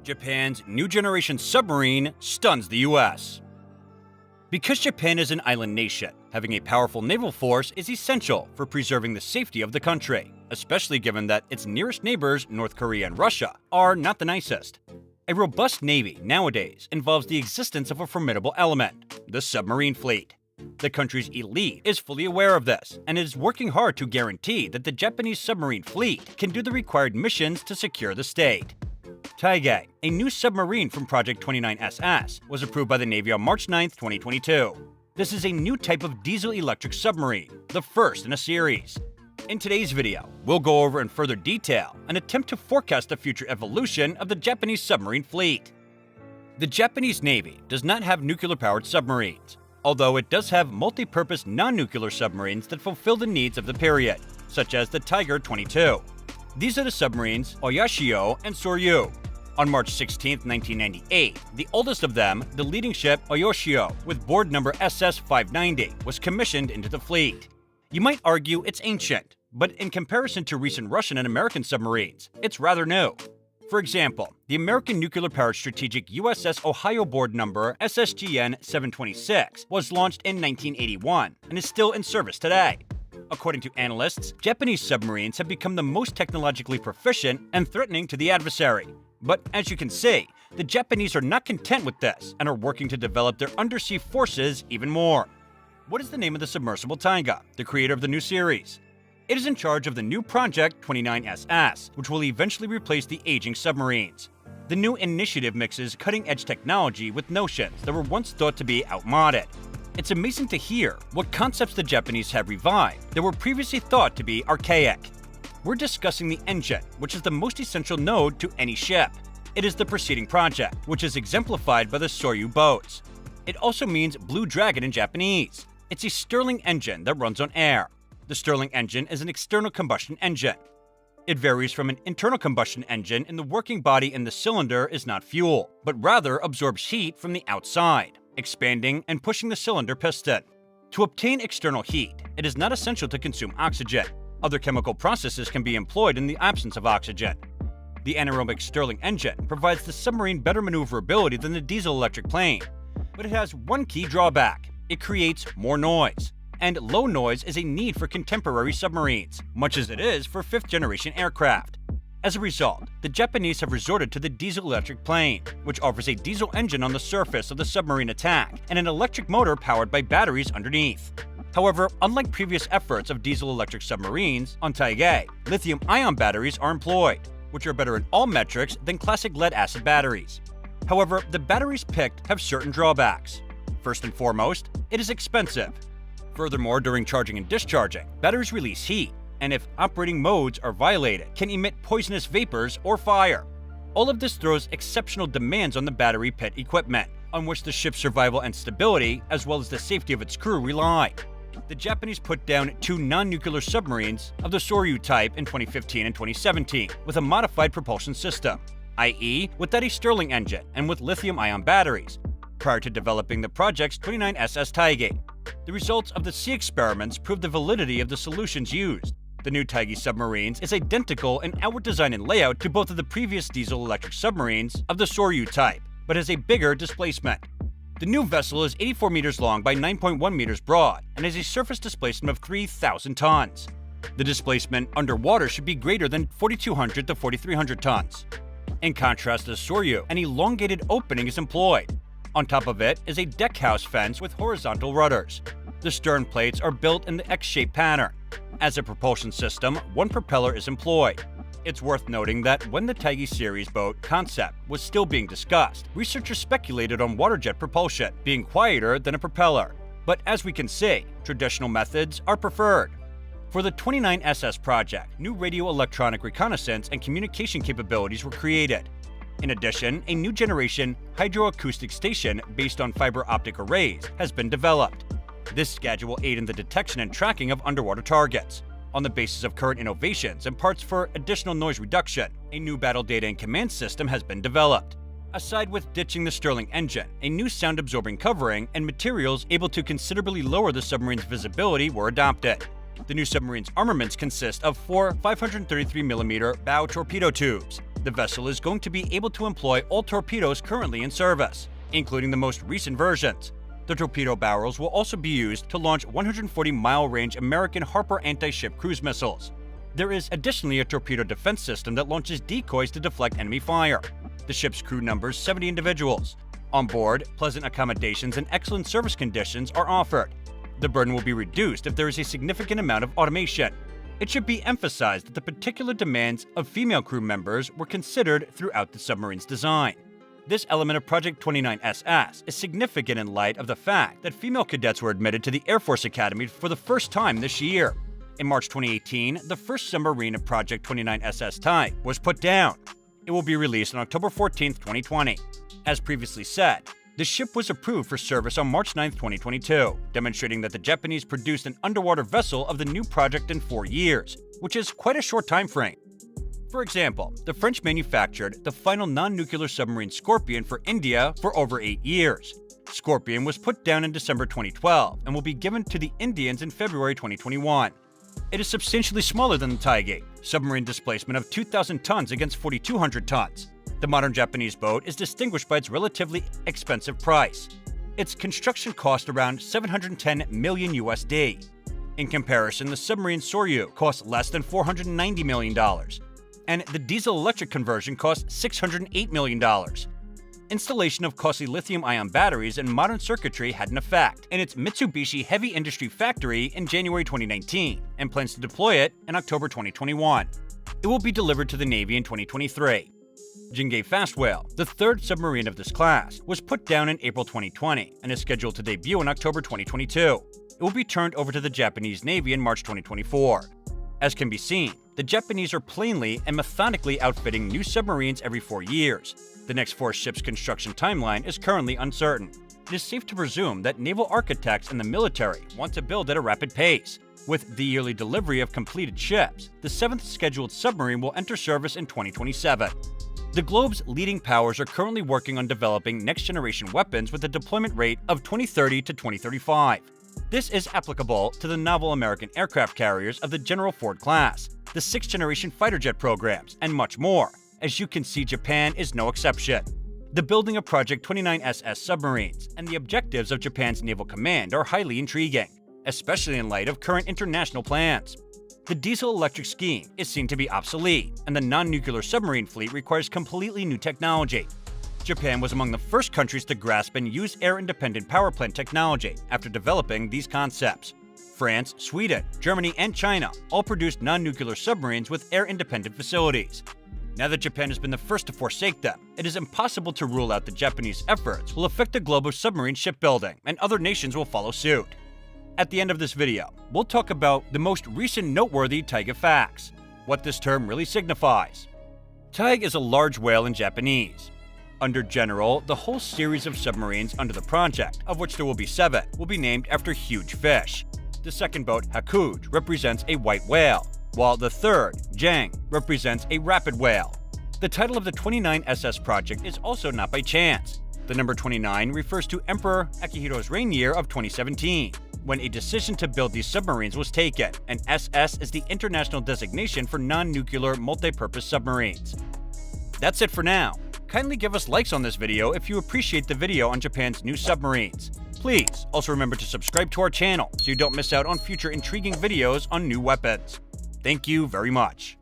Japan's new generation submarine stuns the US. Because Japan is an island nation, having a powerful naval force is essential for preserving the safety of the country, especially given that its nearest neighbors, North Korea and Russia, are not the nicest. A robust navy nowadays involves the existence of a formidable element, the submarine fleet. The country's elite is fully aware of this and is working hard to guarantee that the Japanese submarine fleet can do the required missions to secure the state. Taigei, a new submarine from Project 29SS, was approved by the Navy on March 9, 2022. This is a new type of diesel-electric submarine, the first in a series. In today's video, we'll go over in further detail and attempt to forecast the future evolution of the Japanese submarine fleet. The Japanese Navy does not have nuclear-powered submarines, although it does have multi-purpose non-nuclear submarines that fulfill the needs of the period, such as the Tiger 22. These are the submarines Oyashio and Soryu. On March 16, 1998, the oldest of them, the leading ship Oyashio, with board number SS-590, was commissioned into the fleet. You might argue it's ancient, but in comparison to recent Russian and American submarines, it's rather new. For example, the American nuclear-powered strategic USS Ohio board number SSGN-726 was launched in 1981 and is still in service today. According to analysts, Japanese submarines have become the most technologically proficient and threatening to the adversary. But as you can see, the Japanese are not content with this and are working to develop their undersea forces even more. What is the name of the submersible Taigei, the creator of the new series? It is in charge of the new Project 29SS, which will eventually replace the aging submarines. The new initiative mixes cutting-edge technology with notions that were once thought to be outmoded. It's amazing to hear what concepts the Japanese have revived that were previously thought to be archaic. We're discussing the engine, which is the most essential node to any ship. It is the preceding project, which is exemplified by the Soryu boats. It also means Blue Dragon in Japanese. It's a Stirling engine that runs on air. The Stirling engine is an external combustion engine. It varies from an internal combustion engine in the working body and the cylinder is not fuel, but rather absorbs heat from the outside, expanding and pushing the cylinder piston. To obtain external heat, it is not essential to consume oxygen. Other chemical processes can be employed in the absence of oxygen. The anaerobic Stirling engine provides the submarine better maneuverability than the diesel-electric plane, but it has one key drawback: it creates more noise. And low noise is a need for contemporary submarines, much as it is for fifth-generation aircraft. As a result, the Japanese have resorted to the diesel-electric plane, which offers a diesel engine on the surface of the submarine attack and an electric motor powered by batteries underneath. However, unlike previous efforts of diesel-electric submarines, on Taigei, lithium-ion batteries are employed, which are better in all metrics than classic lead-acid batteries. However, the batteries picked have certain drawbacks. First and foremost, it is expensive. Furthermore, during charging and discharging, batteries release heat, and if operating modes are violated, can emit poisonous vapors or fire. All of this throws exceptional demands on the battery pit equipment, on which the ship's survival and stability, as well as the safety of its crew, rely. The Japanese put down two non-nuclear submarines of the Soryu type in 2015 and 2017 with a modified propulsion system, i.e. without a Stirling engine and with lithium-ion batteries, prior to developing the project's 29SS Taigei. The results of the sea experiments proved the validity of the solutions used. The new Taigei submarines is identical in outward design and layout to both of the previous diesel-electric submarines of the Soryu type, but has a bigger displacement. The new vessel is 84 meters long by 9.1 meters broad and has a surface displacement of 3,000 tons. The displacement underwater should be greater than 4,200 to 4,300 tons. In contrast to Soryu, an elongated opening is employed. On top of it is a deckhouse fence with horizontal rudders. The stern plates are built in the X-shaped pattern. As a propulsion system, one propeller is employed. It's worth noting that when the Taigei series boat concept was still being discussed, researchers speculated on water jet propulsion being quieter than a propeller. But as we can see, traditional methods are preferred. For the 29SS project, new radio-electronic reconnaissance and communication capabilities were created. In addition, a new generation hydroacoustic station based on fiber optic arrays has been developed. This schedule will aid in the detection and tracking of underwater targets. On the basis of current innovations and parts for additional noise reduction, a new battle data and command system has been developed. Aside with ditching the Stirling engine, a new sound-absorbing covering and materials able to considerably lower the submarine's visibility were adopted. The new submarine's armaments consist of four 533mm bow torpedo tubes, The vessel is going to be able to employ all torpedoes currently in service, including the most recent versions. The torpedo barrels will also be used to launch 140-mile-range American Harper anti-ship cruise missiles. There is additionally a torpedo defense system that launches decoys to deflect enemy fire. The ship's crew numbers 70 individuals. On board, pleasant accommodations and excellent service conditions are offered. The burden will be reduced if there is a significant amount of automation. It should be emphasized that the particular demands of female crew members were considered throughout the submarine's design. This element of Project 29SS is significant in light of the fact that female cadets were admitted to the Air Force Academy for the first time this year. In March 2018, the first submarine of Project 29SS type was put down. It will be released on October 14, 2020. As previously said, the ship was approved for service on March 9, 2022, demonstrating that the Japanese produced an underwater vessel of the new project in 4 years, which is quite a short time frame. For example, the French manufactured the final non-nuclear submarine Scorpion for India for over 8 years. Scorpion was put down in December 2012 and will be given to the Indians in February 2021. It is substantially smaller than the Taigei, submarine displacement of 2,000 tons against 4,200 tons. The modern Japanese boat is distinguished by its relatively expensive price. Its construction cost around $710 million USD. In comparison, the submarine Soryu costs less than $490 million, and the diesel-electric conversion costs $608 million. Installation of costly lithium-ion batteries and modern circuitry had an effect in its Mitsubishi Heavy Industry factory in January 2019 and plans to deploy it in October 2021. It will be delivered to the Navy in 2023. Taigei Fast Whale, the third submarine of this class, was put down in April 2020 and is scheduled to debut in October 2022. It will be turned over to the Japanese Navy in March 2024. As can be seen, the Japanese are plainly and methodically outfitting new submarines every 4 years. The next 4 ships' construction timeline is currently uncertain. It is safe to presume that naval architects and the military want to build at a rapid pace. With the yearly delivery of completed ships, the 7th scheduled submarine will enter service in 2027. The globe's leading powers are currently working on developing next-generation weapons with a deployment rate of 2030 to 2035. This is applicable to the novel American aircraft carriers of the General Ford class, the 6th-generation fighter jet programs, and much more. As you can see, Japan is no exception. The building of Project 29SS submarines and the objectives of Japan's naval command are highly intriguing, especially in light of current international plans. The diesel-electric scheme is seen to be obsolete, and the non-nuclear submarine fleet requires completely new technology. Japan was among the first countries to grasp and use air-independent power plant technology after developing these concepts. France, Sweden, Germany, and China all produced non-nuclear submarines with air-independent facilities. Now that Japan has been the first to forsake them, it is impossible to rule out that Japanese efforts will affect the globe of submarine shipbuilding, and other nations will follow suit. At the end of this video, we'll talk about the most recent noteworthy Taigei facts, what this term really signifies. Taigei is a large whale in Japanese. Under General, the whole series of submarines under the project, of which there will be 7, will be named after huge fish. The second boat, Hakuj, represents a white whale, while the third, Jang, represents a rapid whale. The title of the 29SS project is also not by chance. The number 29 refers to Emperor Akihiro's reign year of 2017, when a decision to build these submarines was taken, and SS is the international designation for non-nuclear multi-purpose submarines. That's it for now. Kindly give us likes on this video if you appreciate the video on Japan's new submarines. Please also remember to subscribe to our channel so you don't miss out on future intriguing videos on new weapons. Thank you very much.